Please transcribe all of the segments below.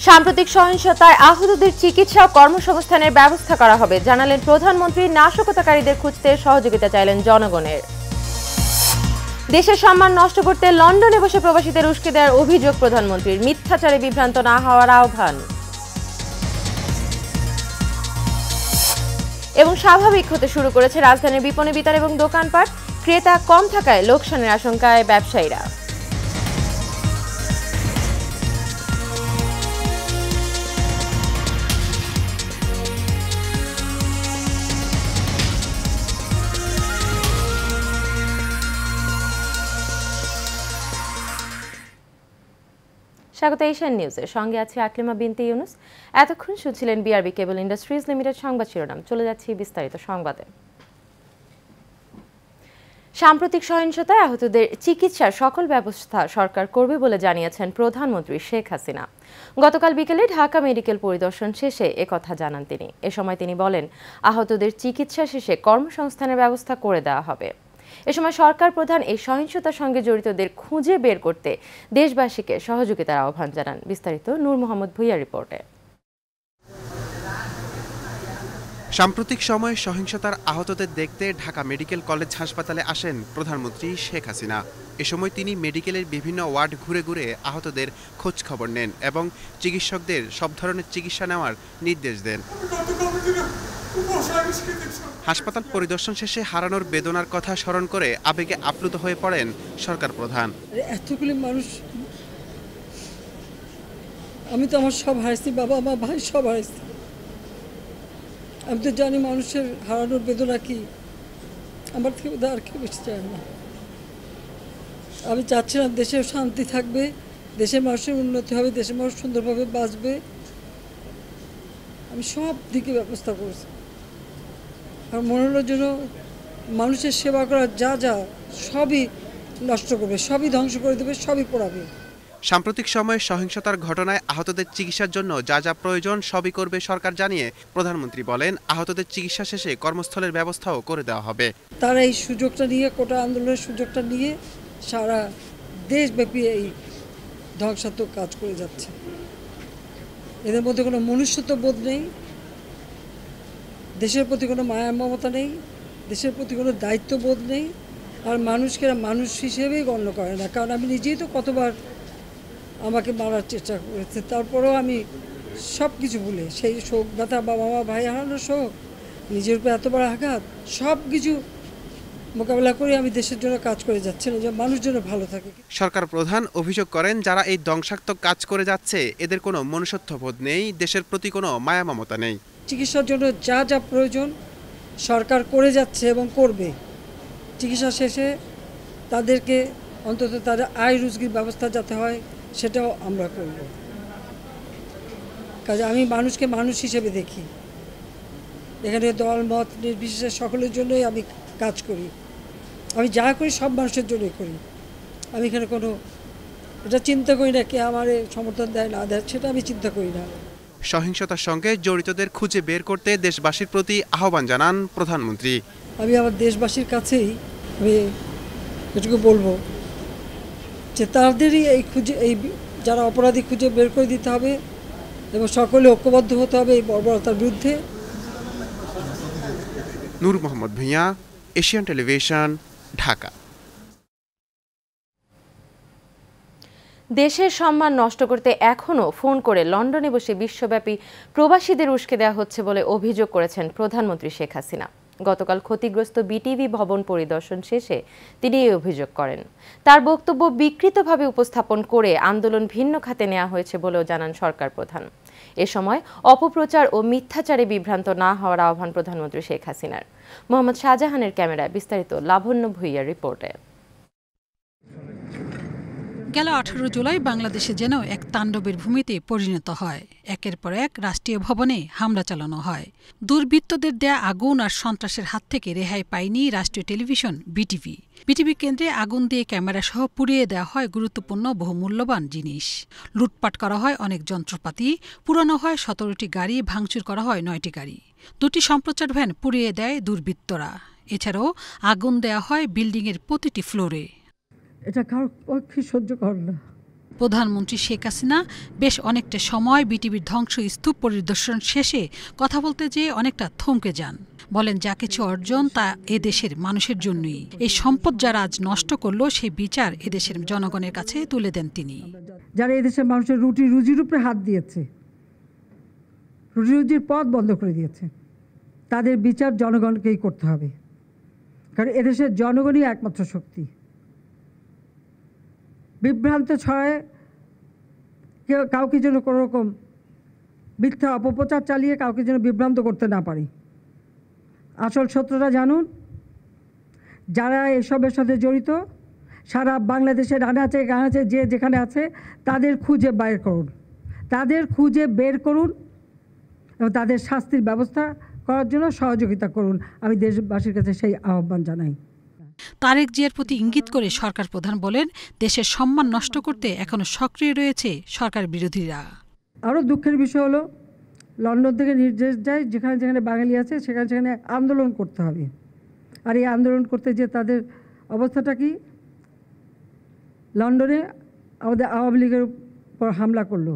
সাম্প্রতিক সহিংসতায় আহতদের চিকিৎসা ও কর্মসংস্থানের ব্যবস্থা করা হবে জানালেন প্রধানমন্ত্রী। নাশকতাকারীদের খুঁজতে সহযোগিতা চাইলেন জনগণের। দেশের সম্মান নষ্ট করতে লন্ডনে বসে প্রবাসীদের উস্কে দেওয়ার অভিযোগ প্রধানমন্ত্রীর। মিথ্যাচারে বিভ্রান্ত না হওয়ার আহ্বান। এবং স্বাভাবিক হতে শুরু করেছে রাজধানীর বিপণী বিতান এবং দোকানপাট। ক্রেতা কম থাকায় লোকসানের আশঙ্কায় ব্যবসায়ীরা। স্বাগত এশিয়ান নিউজের সঙ্গে আছে আকলিমা বিনতে ইউনুস। এতক্ষণ শুনছিলেন বিআরবি কেবল ইন্ডাস্ট্রিজ লিমিটেড সংবাদ শিরোনাম। চলে যাচ্ছি বিস্তারিত সংবাদে। সাম্প্রতিক সহিংসতায় আহতদের চিকিৎসার সকল ব্যবস্থা সরকার করবে বলে জানিয়েছেন প্রধানমন্ত্রী শেখ হাসিনা। গতকাল বিকেলে ঢাকা মেডিকেল পরিদর্শন শেষে একথা জানান তিনি। এ সময় তিনি বলেন, আহতদের চিকিৎসা শেষে কর্মসংস্থানের ব্যবস্থা করে দেওয়া হবে। এ সময় সরকার প্রধান এই সহিংসতার সঙ্গে জড়িতদের খুঁজে বের করতে দেশবাসীকে সহযোগিতার আহ্বান জানান। বিস্তারিত নূর মোহাম্মদ ভুইয়ার রিপোর্টে। সাম্প্রতিক সময়ে সহিংসতার আহতদের দেখতে ঢাকা মেডিকেল কলেজ হাসপাতালে আসেন প্রধানমন্ত্রী শেখ হাসিনা। এ সময় তিনি মেডিকেলের বিভিন্ন ওয়ার্ড ঘুরে ঘুরে আহতদের খোঁজ খবর নেন এবং চিকিৎসকদের সব ধরনের চিকিৎসা নেওয়ার নির্দেশ দেন। হাসপাতাল পরিদর্শন শেষে হারানোর বেদনার কথা স্মরণ করে আবেগে আপ্লুত হয়ে পড়েন সরকার প্রধান। এতগুলি মানুষ, আমি তো আমার সব হারাইছি, বাবা আমার ভাই সব হারাইছি। আমি তো জানি মানুষের হারানোর বেদনা কি। আমার থেকে আর কেউ বেশি চায় না। আমি চাচ্ছিলাম দেশের শান্তি থাকবে, দেশের মানুষের উন্নতি হবে, দেশের মানুষ সুন্দরভাবে বাঁচবে। আমি সব দিকে ব্যবস্থা করেছি। আর মনে হলো যেন মানুষের সেবা করা যা যা সবই নষ্ট করবে, সবই ধ্বংস করে দেবে, সবই পোড়াবে। সাম্প্রতিক সময়ে সহিংসতার ঘটনায় আহতদের চিকিৎসার জন্য যা যা প্রয়োজন সবই করবে সরকার জানিয়ে প্রধানমন্ত্রী বলেন, আহতদের চিকিৎসা শেষে কর্মস্থলের ব্যবস্থাও করে দেওয়া হবে। তারা এই সুযোগটা নিয়ে, কোটা আন্দোলনের সুযোগটা নিয়ে সারা দেশব্যাপী এই ধ্বংসাত্মক কাজ করে যাচ্ছে। এদের মধ্যে কোনো মনুষ্যত্ব বোধ নেই, দেশের প্রতি কোনো মায়া মমতা নেই, দেশের প্রতি কোনো দায়িত্ববোধ নেই। আর মানুষকে মানুষ হিসেবেই গণ্য করে না। কারণ আমি নিজেই তো কতবার আমাকে মারার চেষ্টা করেছে, তারপরেও আমি সব কিছু ভুলে, সেই শোক ব্যথা, বাবা মা ভাই হারানোর শোক, নিজের উপর এত বড় আঘাত, সব কিছু মোকাবেলা করে আমি দেশের জন্য কাজ করে যাচ্ছিলাম যে মানুষ যেন ভালো থাকে। সরকার প্রধান অভিযোগ করেন, যারা এই ধ্বংসাত্মক কাজ করে যাচ্ছে এদের কোনো মনুষ্যত্ববোধ নেই, দেশের প্রতি কোনো মায়া মমতা নেই। চিকিৎসার জন্য যা যা প্রয়োজন সরকার করে যাচ্ছে এবং করবে। চিকিৎসা শেষে তাদেরকে অন্তত তাদের আয় রুজির ব্যবস্থা যাতে হয় সেটাও আমরা করব। কাজে আমি মানুষকে মানুষ হিসেবে দেখি। এখানে দল মত নির্বিশেষে সকলের জন্যই আমি কাজ করি। আমি যা করি সব মানুষের জন্যই করি। আমি এখানে কোনো এটা চিন্তা করি না কে আমার সমর্থন দেয় না দেয়, সেটা আমি চিন্তা করি না। সহিংসতার সঙ্গে জড়িতদের খুঁজে বের করতে দেশবাসীর প্রতি আহ্বান জানান প্রধানমন্ত্রী। আমি আমার দেশবাসীর কাছেই আমি এটুকু বলবো যে তাদেরই এই যারা অপরাধী খুঁজে বের করে দিতে হবে এবং সকলে ঐক্যবদ্ধ হতে হবে এই বর্বরতার বিরুদ্ধে। নূর মোহাম্মদ ভুঁইয়া, এশিয়ান টেলিভিশন, ঢাকা। দেশের সম্মান নষ্ট করতে এখনও ফোন করে লন্ডনে বসে বিশ্বব্যাপী প্রবাসীদের উস্কে দেওয়া হচ্ছে বলে অভিযোগ করেছেন প্রধানমন্ত্রী শেখ হাসিনা। গতকাল ক্ষতিগ্রস্ত বিটিভি ভবন পরিদর্শন শেষে তিনি এই অভিযোগ করেন। তার বক্তব্য বিকৃতভাবে উপস্থাপন করে আন্দোলন ভিন্ন খাতে নেওয়া হয়েছে বলেও জানান সরকার প্রধান। এ সময় অপপ্রচার ও মিথ্যাচারে বিভ্রান্ত না হওয়ার আহ্বান প্রধানমন্ত্রী শেখ হাসিনার। মোহাম্মদ শাহজাহানের ক্যামেরায় বিস্তারিত লাবণ্য ভুইয়ার রিপোর্টে। গেল 18 জুলাই বাংলাদেশে যেন এক তাণ্ডবের ভূমিতে পরিণত হয়। একের পর এক রাষ্ট্রীয় ভবনে হামলা চালানো হয়। দুর্বৃত্তদের দেয়া আগুন আর সন্ত্রাসের হাত থেকে রেহাই পায়নি রাষ্ট্রীয় টেলিভিশন বিটিভি। বিটিভি কেন্দ্রে আগুন দিয়ে ক্যামেরাসহ পুড়িয়ে দেওয়া হয় গুরুত্বপূর্ণ বহুমূল্যবান জিনিস। লুটপাট করা হয় অনেক যন্ত্রপাতি, পুরানো হয় 17টি গাড়ি, ভাঙচুর করা হয় 9টি গাড়ি। 2টি সম্প্রচার ভ্যান পুড়িয়ে দেয় দুর্বৃত্তরা। এছাড়াও আগুন দেওয়া হয় বিল্ডিংয়ের প্রতিটি ফ্লোরে। এটা কারোর পক্ষে সহ্য কর না। প্রধানমন্ত্রী শেখ হাসিনা বেশ অনেকটা সময় বিটিভির ধ্বংসস্তূপ পরিদর্শন শেষে কথা বলতে যেয়ে অনেকটা থমকে যান। বলেন, যা কিছু অর্জন তা এদেশের মানুষের জন্যই। এই সম্পদ যারা আজ নষ্ট করলো সেই বিচার এদেশের জনগণের কাছে তুলে দেন তিনি। যারা এদেশের মানুষের রুজির উপরে হাত দিয়েছে, রুজির পথ বন্ধ করে দিয়েছে, তাদের বিচার জনগণকেই করতে হবে, কারণ এদেশের জনগণই একমাত্র শক্তি। বিভ্রান্ত ছড়ায় কাউকে যেন কোনো রকম মিথ্যা অপপ্রচার চালিয়ে কাউকে যেন বিভ্রান্ত করতে না পারে। আসল সত্যটা জানুন, যারা এসবের সাথে জড়িত সারা বাংলাদেশের আনাচে গানাচে যে যেখানে আছে তাদের খুঁজে বের করুন এবং তাদের শাস্তির ব্যবস্থা করার জন্য সহযোগিতা করুন। আমি দেশবাসীর কাছে সেই আহ্বান জানাই। তারেক জিয়ার প্রতি ইঙ্গিত করে সরকার প্রধান বলেন, দেশের সম্মান নষ্ট করতে এখনো সক্রিয় রয়েছে সরকার বিরোধীরা। আরও দুঃখের বিষয় হলো, লন্ডন থেকে নির্দেশ যায় যেখানে যেখানে বাঙালি আছে সেখানে সেখানে আন্দোলন করতে হবে। আর এই আন্দোলন করতে যে তাদের অবস্থাটা কি, লন্ডনে আমাদের আওয়ামী লীগের উপর হামলা করলো,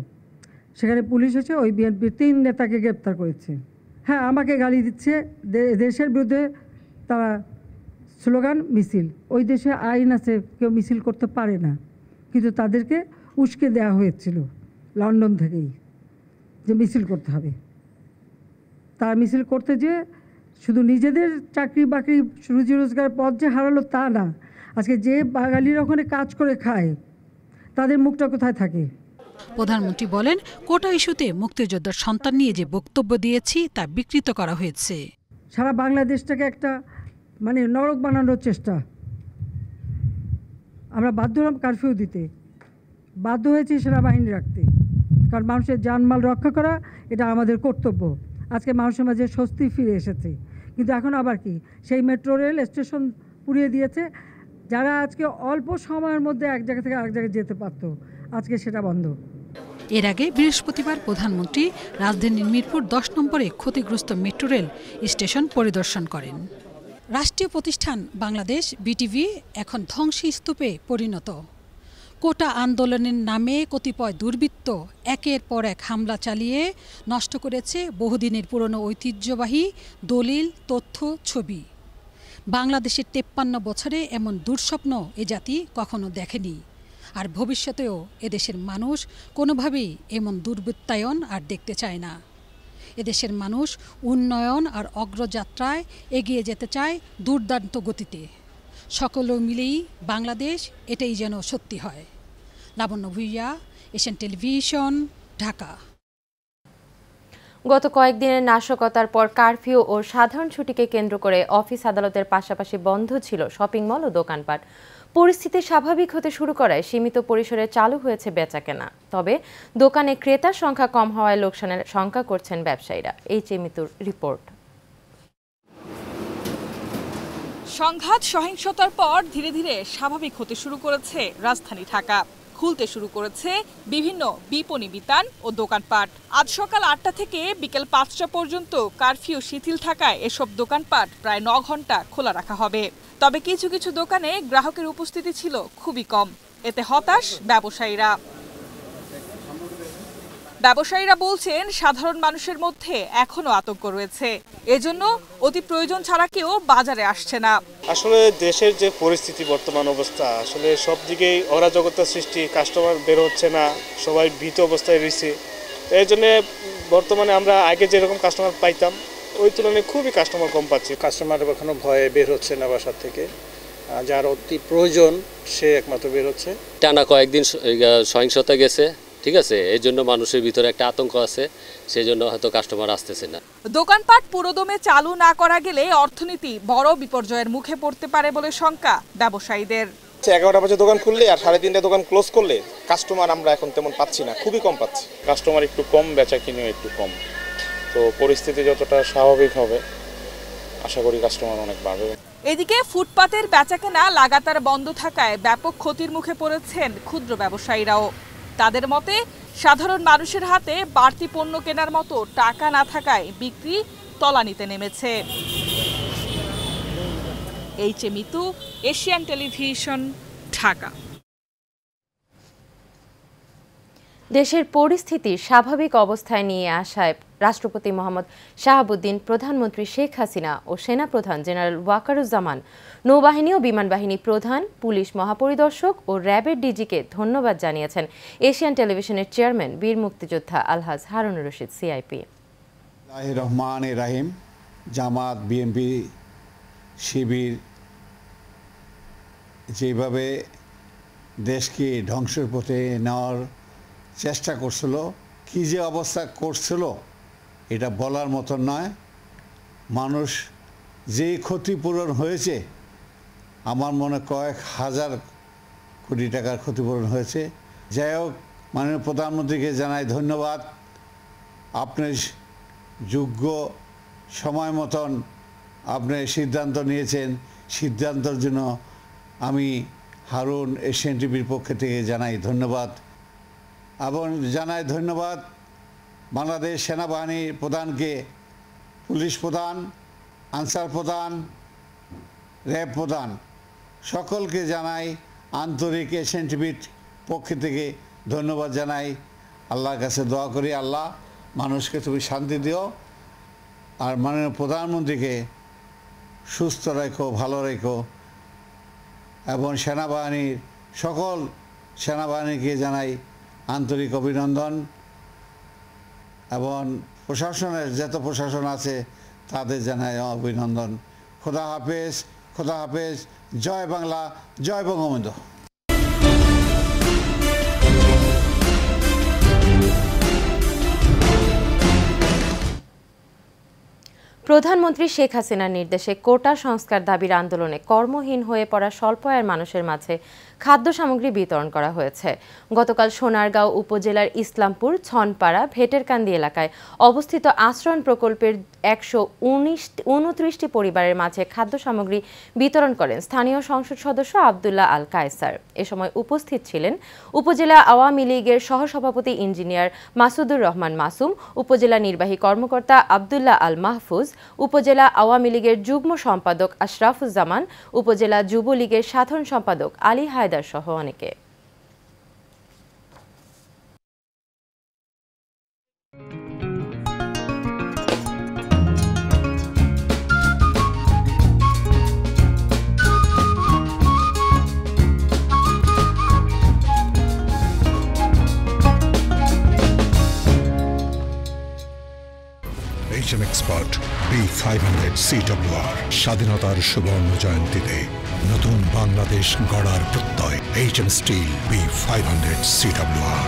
সেখানে পুলিশ এসে ওই বিএনপির 3 নেতাকে গ্রেপ্তার করেছে। হ্যাঁ, আমাকে গালি দিচ্ছে, দেশের বিরুদ্ধে তারা স্লোগান মিছিল, ওই দেশে আইন আছে, কেউ মিছিল করতে পারে না, কিন্তু তাদেরকে উস্কে দেওয়া হয়েছিল লন্ডন থেকেই যে মিছিল করতে হবে। তার মিছিল করতে যে শুধু নিজেদের চাকরি বাকরি রুজি রোজগারের পথ যে হারালো তা না, আজকে যে বাঙালিরা ওখানে কাজ করে খায় তাদের মুখটা কোথায় থাকে। প্রধানমন্ত্রী বলেন, কোটা ইস্যুতে মুক্তিযোদ্ধার সন্তান নিয়ে যে বক্তব্য দিয়েছি তা বিকৃত করা হয়েছে। সারা বাংলাদেশটাকে একটা নরক বানানোর চেষ্টা। আমরা বাধ্য হলাম কারফিউ দিতে, বাধ্য হয়েছি সেনাবাহিনী রাখতে, কারণ মানুষের জানমাল রক্ষা করা এটা আমাদের কর্তব্য। আজকে মানুষের মাঝে স্বস্তি ফিরে এসেছে, কিন্তু এখন আবার কি, সেই মেট্রো রেল স্টেশন পুড়িয়ে দিয়েছে। যারা আজকে অল্প সময়ের মধ্যে এক জায়গা থেকে আরেক জায়গায় যেতে পারত, আজকে সেটা বন্ধ। এর আগে বৃহস্পতিবার প্রধানমন্ত্রী রাজধানীর মিরপুর 10 নম্বরে ক্ষতিগ্রস্ত মেট্রো রেল স্টেশন পরিদর্শন করেন। রাষ্ট্রীয় প্রতিষ্ঠান বাংলাদেশ বিটিভি এখন ধ্বংসস্তূপে পরিণত। কোটা আন্দোলনের নামে কতিপয় দুর্বৃত্ত একের পর এক হামলা চালিয়ে নষ্ট করেছে বহুদিনের পুরনো ঐতিহ্যবাহী দলিল, তথ্য, ছবি। বাংলাদেশের 53 বছরে এমন দুঃস্বপ্ন এ জাতি কখনো দেখেনি, আর ভবিষ্যতেও এদেশের মানুষ কোনোভাবেই এমন দুর্বৃত্তায়ন আর দেখতে চায় না। এদেশের মানুষ উন্নয়ন আর অগ্রযাত্রায় এগিয়ে যেতে চায় দুর্দান্ত গতিতে। সকলে মিলেই বাংলাদেশ এটাই যেন সত্যি হয়। লাবণ্য ভুইয়া, এশিয়ান টেলিভিশন, ঢাকা। গত কয়েকদিনের নাশকতার পর কারফিউ ও সাধারণ ছুটিকে কেন্দ্র করে অফিস আদালতের পাশাপাশি বন্ধ ছিল শপিং মল ও দোকানপাট। পরিস্থিতি স্বাভাবিক হতে শুরু করায় সীমিত পরিসরে চালু হয়েছে বেচাকেনা। তবে দোকানে ক্রেতার সংখ্যা কম হওয়ায় লোকসানের শঙ্কা করছেন ব্যবসায়ীরা। মিতুর রিপোর্ট। সংঘাত সহিংসতার পর ধীরে ধীরে স্বাভাবিক হতে শুরু করেছে রাজধানী ঢাকা। খুলতে শুরু করেছে বিভিন্ন বিপণী বিতান ও দোকানপাট। আজ সকাল 8টা থেকে বিকেল 5টা পর্যন্ত কারফিউ শিথিল থাকায় এসব দোকানপাট প্রায় 9 ঘন্টা খোলা রাখা হবে। তবে কিছু কিছু দোকানে গ্রাহকের উপস্থিতি ছিল খুবই কম। এতে হতাশ ব্যবসায়ীরা। ব্যবসায়ীরা বলছেন, সাধারণ মানুষের মধ্যে এখনো আতঙ্ক রয়েছে, এজন্য অতি প্রয়োজন ছাড়া কেউ বাজারে আসছে না। আসলে দেশের যে পরিস্থিতি, বর্তমান অবস্থা, আসলে সব দিকেই অরাজকতার সৃষ্টি, কাস্টমার বের হচ্ছে না, সবাই ভীত অবস্থায় রয়েছে। এই জন্য বর্তমানে আমরা আগে যেরকম কাস্টমার পাইতাম ওই তুলনায় খুবই কাস্টমার কম পাচ্ছি। কাস্টমার এখনো ভয়ে বের হচ্ছে না বাসার থেকে, যার অতি প্রয়োজন সে একমাত্র বের হচ্ছে। টানা কয়েকদিন সহিংসতা গেছে, ঠিক আছে, এই জন্য মানুষের ভিতরে একটা আতঙ্ক আছে, সেই জন্য হয়তো কাস্টমার আসতেছে না। দোকানপাট পুরোদমে চালু না করা গেলে অর্থনীতি বড় বিপর্যয়ের মুখে পড়তে পারে বলে শঙ্কা ব্যবসায়ীদের। 11টা বাজে দোকান খুললে আর 3:30 দোকান ক্লোজ করলে কাস্টমার আমরা এখন তেমন পাচ্ছি না, খুবই কম পাচ্ছি। কাস্টমার একটু কম, বেচা কিনেও একটু কম। তো পরিস্থিতি যতটা স্বাভাবিক হবে আশা করি কাস্টমার অনেক বাড়বে। এদিকে ফুটপাতের বেচাকেনা লাগাতার বন্ধ থাকায় ব্যাপক ক্ষতির মুখে পড়েছেন ক্ষুদ্র ব্যবসায়ীরাও। তাদের মতে, সাধারণ মানুষের হাতে বাড়তি পণ্য কেনার মতো টাকা না থাকায় বিক্রি তলানিতে নেমেছে। Mitu, Asian television, Dhaka. দেশের পরিস্থিতি স্বাভাবিক অবস্থায় নিয়ে আসায় রাষ্ট্রপতি মোহাম্মদ শাহাবুদ্দিন, প্রধানমন্ত্রী শেখ হাসিনা ও সেনাপ্রধান জেনারেল ওয়াকারুজ্জামান, নৌবাহিনী ও বিমানবাহিনী প্রধান, পুলিশ মহাপরিদর্শক ও র্যাবের ডিজিকে ধন্যবাদ জানিয়েছেন এশিয়ান টেলিভিশনের চেয়ারম্যান বীর মুক্তিযোদ্ধা আলহাজ হারুনুর রশিদ সিআইপি। রহমান রাহিম। জামাত, বিএনপি, শিবির যেভাবে দেশকে ধ্বংসের পথে নেওয়ার চেষ্টা করছিল, কী যে অবস্থা করছিল এটা বলার মতো নয়। মানুষ যে ক্ষতিপূরণ হয়েছে, আমার মনে কয়েক হাজার কোটি টাকার ক্ষতিপূরণ হয়েছে। যাই হোক, মাননীয় প্রধানমন্ত্রীকে জানাই ধন্যবাদ। আপনি যোগ্য সময় মতন আপনি সিদ্ধান্ত নিয়েছেন, সিদ্ধান্তের জন্য আমি হারুন এশিয়ান টিভির পক্ষ থেকে জানাই ধন্যবাদ। এবং জানাই ধন্যবাদ বাংলাদেশ সেনাবাহিনীর প্রধানকে, পুলিশ প্রধান, আনসার প্রধান, র্যাব প্রধান, সকলকে জানাই আন্তরিক এশিয়ান টিভির পক্ষ থেকে ধন্যবাদ জানাই। আল্লাহর কাছে দোয়া করি, আল্লাহ মানুষকে তুমি শান্তি দিও, আর মাননীয় প্রধানমন্ত্রীকে সুস্থ রেখো, ভালো রেখো, এবং সেনাবাহিনীর সকল সেনাবাহিনীকে জানাই আন্তরিক অভিনন্দন, এবং প্রশাসনের যত প্রশাসন আছে তাদের জানাই অভিনন্দন। খোদা হাফেজ, খোদা হাফেজ। জয় বাংলা, জয় বঙ্গবন্ধু। প্রধানমন্ত্রী শেখ হাসিনার নির্দেশে কোটা সংস্কার দাবির আন্দোলনে কর্মহীন হয়ে পড়া স্বল্প আয়ের মানুষের মাঝে খাদ্য সামগ্রী বিতরণ করা হয়েছে। গতকাল সোনারগাঁও উপজেলার ইসলামপুর, ছনপাড়া, ভেটেরকান্দি এলাকায় অবস্থিত আশ্রয়ণ প্রকল্পের 129টি পরিবারের মাঝে খাদ্য সামগ্রী বিতরণ করেন স্থানীয় সংসদ সদস্য আব্দুল্লাহ আল কায়সার। এ সময় উপস্থিত ছিলেন উপজেলা আওয়ামী লীগের সহসভাপতি ইঞ্জিনিয়ার মাসুদুর রহমান মাসুম, উপজেলা নির্বাহী কর্মকর্তা আব্দুল্লাহ আল মাহফুজ, উপজেলা আওয়ামী লীগের যুগ্ম সম্পাদক আশরাফুজ্জামান, উপজেলা যুবলীগের সাধারণ সম্পাদক আলী হায়দার সহ অনেকে। এক্সপার্ট B500 CWR স্বাধীনতার সুবর্ণ জয়ন্তীতে নতুন বাংলাদেশ গড়ার প্রত্যয়। HM steel B500 CWR।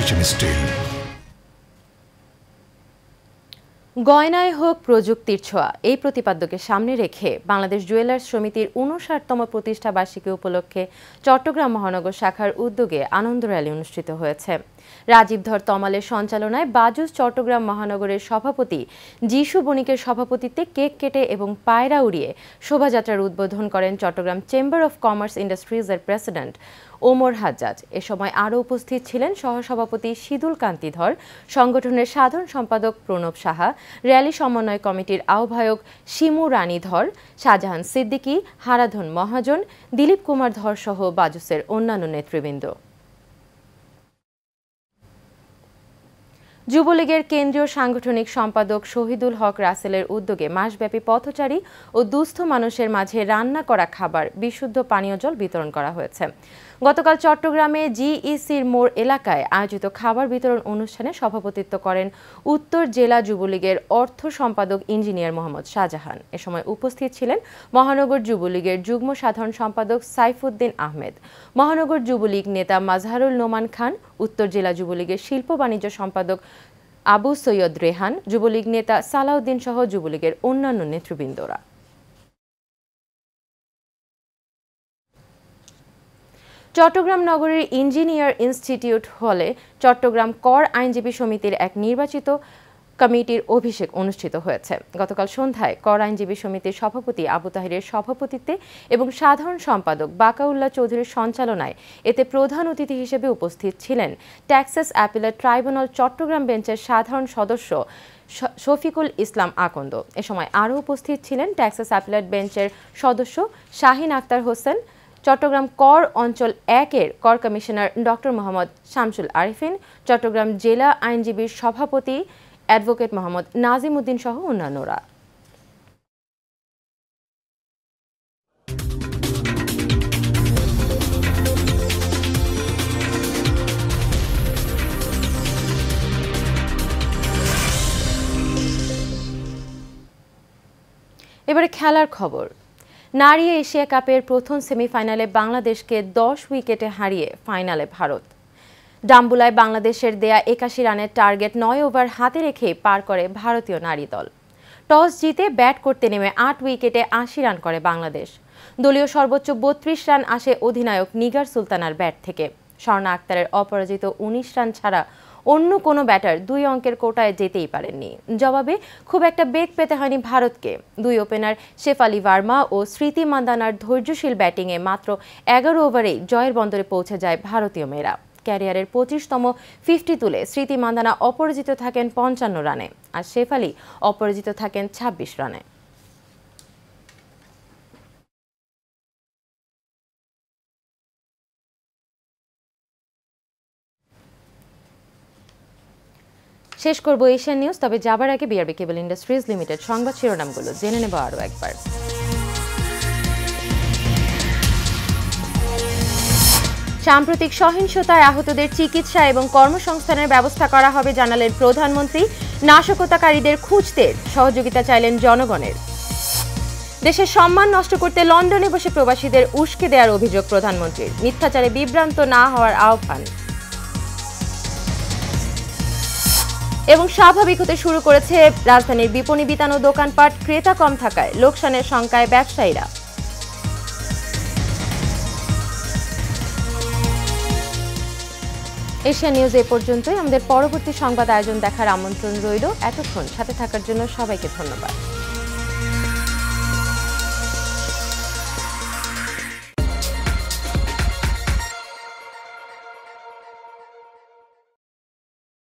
HM steel. গয়নায় হোক প্রযুক্তির ছোঁয়া, এই প্রতিপাদ্যকে সামনে রেখে বাংলাদেশ জুয়েলার্স সমিতির 59তম প্রতিষ্ঠা বার্ষিকী উপলক্ষে চট্টগ্রাম মহানগর শাখার উদ্যোগে আনন্দ র্যালি অনুষ্ঠিত হয়েছে। রাজীব ধর তমালের সঞ্চালনায় বাজুস চট্টগ্রাম মহানগরের সভাপতি যিশু বণিকের সভাপতিত্বে কেক কেটে এবং পায়রা উড়িয়ে শোভাযাত্রার উদ্বোধন করেন চট্টগ্রাম চেম্বার অফ কমার্স ইন্ডাস্ট্রিজের প্রেসিডেন্ট ওমর হাজ্জাজ। এ সময় আরও উপস্থিত ছিলেন সহসভাপতি শীদুল কান্তি ধর, সংগঠনের সাধারণ সম্পাদক প্রণব সাহা, র্যালি সমন্বয় কমিটির আহ্বায়ক শিমু রানী ধর, শাহজাহান সিদ্দিকী, হারাধন মহাজন, দিলীপ কুমার ধর সহ বাজুসের অন্যান্য নেতৃবৃন্দ। যুবলীগের কেন্দ্রীয় সাংগঠনিক সম্পাদক শহীদুল হক রাসেলের উদ্যোগে মাসব্যাপী পথচারী ও দুস্থ মানুষের মাঝে রান্না করা খাবার, বিশুদ্ধ পানীয় জল বিতরণ করা হয়েছে। গতকাল চট্টগ্রামে জিইসির মোড় এলাকায় আয়োজিত খাবার বিতরণ অনুষ্ঠানে সভাপতিত্ব করেন উত্তর জেলা যুবলীগের অর্থ সম্পাদক ইঞ্জিনিয়ার মোহাম্মদ শাহজাহান। এ সময় উপস্থিত ছিলেন মহানগর যুবলীগের যুগ্ম সাধারণ সম্পাদক সাইফুদ্দিন আহমেদ, মহানগর যুবলীগ নেতা মাজহারুল নোমান খান, উত্তর জেলা যুবলীগের শিল্প বাণিজ্য সম্পাদক আবু সৈয়দ রেহান, যুবলীগ নেতা সালাউদ্দিন সহ যুবলীগের অন্যান্য নেতৃবৃন্দরা। চট্টগ্রাম নগরীর ইঞ্জিনিয়ার ইনস্টিটিউট হলে চট্টগ্রাম কর আইনজীবী সমিতির এক নির্বাচিত কমিটির অভিষেক অনুষ্ঠিত হয়েছে। গতকাল সন্ধ্যায় কর আইনজীবী সমিতির সভাপতি আবু তাহিরের সভাপতিত্বে এবং সাধারণ সম্পাদক বাকাউল্লাহ চৌধুরীর সঞ্চালনায় এতে প্রধান অতিথি হিসেবে উপস্থিত ছিলেন ট্যাক্সেস অ্যাপিলেট ট্রাইব্যুনাল চট্টগ্রাম বেঞ্চের সাধারণ সদস্য শফিকুল ইসলাম আকন্দ। এ সময় আরও উপস্থিত ছিলেন টেক্সাস অ্যাপিলেট বেঞ্চের সদস্য শাহিন আক্তার হোসেন, চট্টগ্রাম কর অঞ্চল 1-এর কর কমিশনার ডক্টর মোহাম্মদ শামসুল আরিফিন, চট্টগ্রাম জেলা আইনজীবীর সভাপতি অ্যাডভোকেট মোহাম্মদ নাজিম উদ্দিন সহ অন্যান্যরা। এবারে খেলার খবর। নারী এশিয়া কাপের প্রথম সেমিফাইনালে বাংলাদেশকে 10 উইকেটে হারিয়ে ফাইনালে ভারত। ডাম্বুলায় বাংলাদেশের দেয়া 81 রানের টার্গেট 9 ওভার হাতে রেখে পার করে ভারতীয় নারী দল। টস জিতে ব্যাট করতে নেমে 8 উইকেটে 80 রান করে বাংলাদেশ। দলীয় সর্বোচ্চ 32 রান আসে অধিনায়ক নিগার সুলতানার ব্যাট থেকে। স্বর্ণা আক্তারের অপরাজিত 19 রান ছাড়া অন্য কোনো ব্যাটার 2 অঙ্কের কোটায় যেতেই পারেননি। জবাবে খুব একটা বেগ পেতে হয়নি ভারতকে। 2 ওপেনার শেফালি ভার্মা ও স্মৃতি মান্দানার ধৈর্যশীল ব্যাটিংয়ে মাত্র 11 ওভারেই জয়ের বন্দরে পৌঁছে যায় ভারতীয় মেয়েরা। ক্যারিয়ারের 25তম 50 তুলে স্মৃতি মান্দানা অপরাজিত থাকেন 55 রানে, আর শেফালি অপরাজিত থাকেন 26 রানে। শেষ করব এশিয়ান নিউজ, তবে যাবার আগে বিআরবি কেবল ইন্ডাস্ট্রিজ লিমিটেড সংবাদ শিরোনামগুলো জেনে নেব আরও একবার। সাম্প্রতিক সহিংসতায় আহতদের চিকিৎসা এবং কর্মসংস্থানের ব্যবস্থা করা হবে জানালেন প্রধানমন্ত্রী। নাশকতাকারীদের খুঁজতে সহযোগিতা চাইলেন জনগণের। দেশের সম্মান নষ্ট করতে লন্ডনে বসে প্রবাসীদের উস্কে দেওয়ার অভিযোগ প্রধানমন্ত্রীর। মিথ্যাচারে বিভ্রান্ত না হওয়ার আহ্বান। এবং স্বাভাবিক হতে শুরু করেছে রাজধানীর বিপণী বিতান ও দোকানপাট। ক্রেতা কম থাকায় লোকসানের শঙ্কায় ব্যবসায়ীরা। এশিয়া নিউজ এ পর্যন্তই। আমাদের পরবর্তী সংবাদ আয়োজন দেখার আমন্ত্রণ রইল। এতক্ষণ সাথে থাকার জন্য সবাইকে ধন্যবাদ।